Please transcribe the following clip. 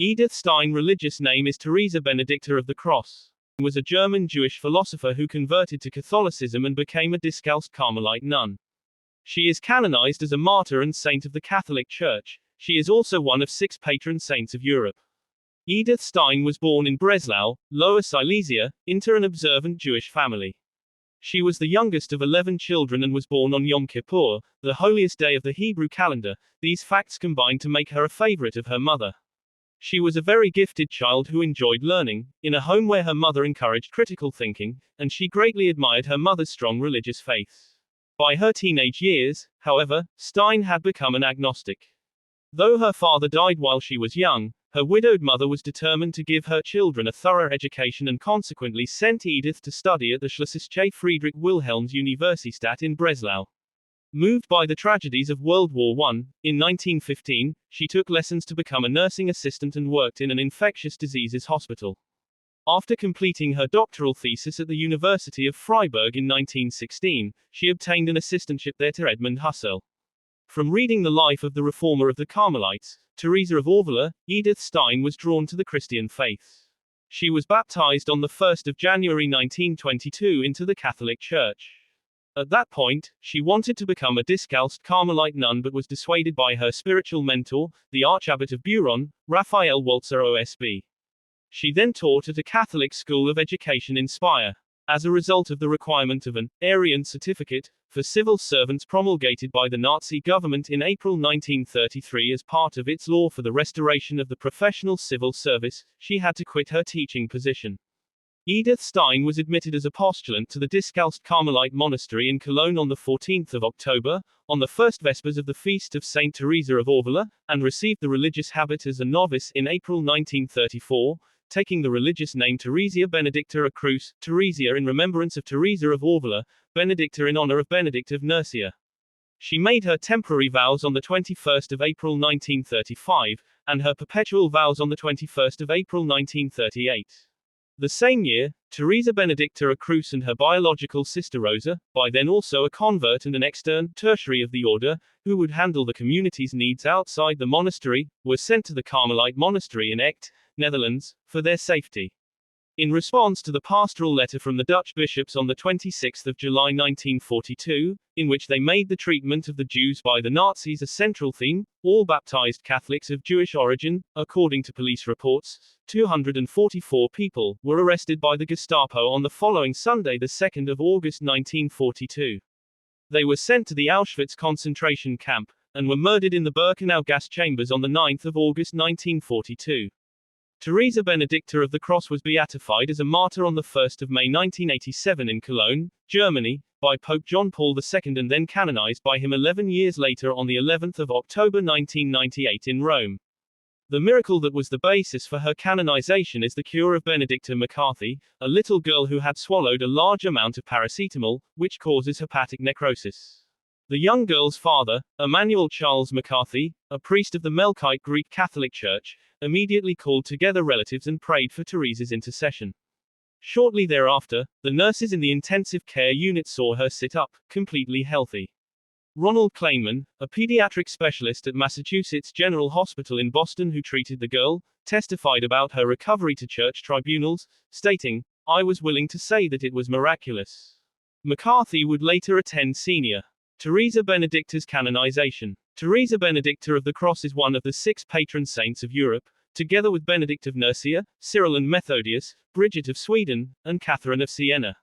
Edith Stein religious name is Teresa Benedicta of the Cross. She was a German Jewish philosopher who converted to Catholicism and became a Discalced Carmelite nun. She is canonized as a martyr and saint of the Catholic Church. She is also one of 6 patron saints of Europe. Edith Stein was born in Breslau, Lower Silesia, into an observant Jewish family. She was the youngest of 11 children and was born on Yom Kippur, the holiest day of the Hebrew calendar. These facts combined to make her a favorite of her mother. She was a very gifted child who enjoyed learning, in a home where her mother encouraged critical thinking, and she greatly admired her mother's strong religious faith. By her teenage years, however, Stein had become an agnostic. Though her father died while she was young, her widowed mother was determined to give her children a thorough education and consequently sent Edith to study at the Schlesische Friedrich Wilhelms Universität in Breslau. Moved by the tragedies of World War I, in 1915, she took lessons to become a nursing assistant and worked in an infectious diseases hospital. After completing her doctoral thesis at the University of Freiburg in 1916, she obtained an assistantship there to Edmund Husserl. From reading the life of the reformer of the Carmelites, Teresa of Avila, Edith Stein was drawn to the Christian faith. She was baptized on the 1st of January 1922 into the Catholic Church. At that point, she wanted to become a Discalced Carmelite nun but was dissuaded by her spiritual mentor, the Archabbot of Buron, Raphael Walzer OSB. She then taught at a Catholic school of education in Speyer. As a result of the requirement of an Aryan certificate for civil servants promulgated by the Nazi government in April 1933 as part of its law for the restoration of the professional civil service, she had to quit her teaching position. Edith Stein was admitted as a postulant to the Discalced Carmelite monastery in Cologne on the 14th of October, on the first Vespers of the feast of Saint Teresa of Avila, and received the religious habit as a novice in April 1934, taking the religious name Teresa Benedicta a Cruz, Teresia in remembrance of Teresa of Avila, Benedicta in honor of Benedict of Nursia. She made her temporary vows on the 21st of April 1935, and her perpetual vows on the 21st of April 1938. The same year, Teresa Benedicta a Cruz and her biological sister Rosa, by then also a convert and an extern tertiary of the order, who would handle the community's needs outside the monastery, were sent to the Carmelite monastery in Echt, Netherlands, for their safety. In response to the pastoral letter from the Dutch bishops on the 26th of July 1942, in which they made the treatment of the Jews by the Nazis a central theme, all baptized Catholics of Jewish origin, according to police reports, 244 people, were arrested by the Gestapo on the following Sunday, the 2nd of August 1942. They were sent to the Auschwitz concentration camp, and were murdered in the Birkenau gas chambers on the 9th of August 1942. Teresa Benedicta of the Cross was beatified as a martyr on the 1st of May 1987 in Cologne, Germany, by Pope John Paul II and then canonized by him 11 years later on the 11th of October 1998 in Rome. The miracle that was the basis for her canonization is the cure of Benedicta McCarthy, a little girl who had swallowed a large amount of paracetamol, which causes hepatic necrosis. The young girl's father, Emmanuel Charles McCarthy, a priest of the Melkite Greek Catholic Church, immediately called together relatives and prayed for Teresa's intercession. Shortly thereafter, the nurses in the intensive care unit saw her sit up, completely healthy. Ronald Kleinman, a pediatric specialist at Massachusetts General Hospital in Boston who treated the girl, testified about her recovery to church tribunals, stating, "I was willing to say that it was miraculous." McCarthy would later attend Senior Teresa Benedicta's canonization. Teresa Benedicta of the Cross is one of the 6 patron saints of Europe, together with Benedict of Nursia, Cyril and Methodius, Bridget of Sweden, and Catherine of Siena.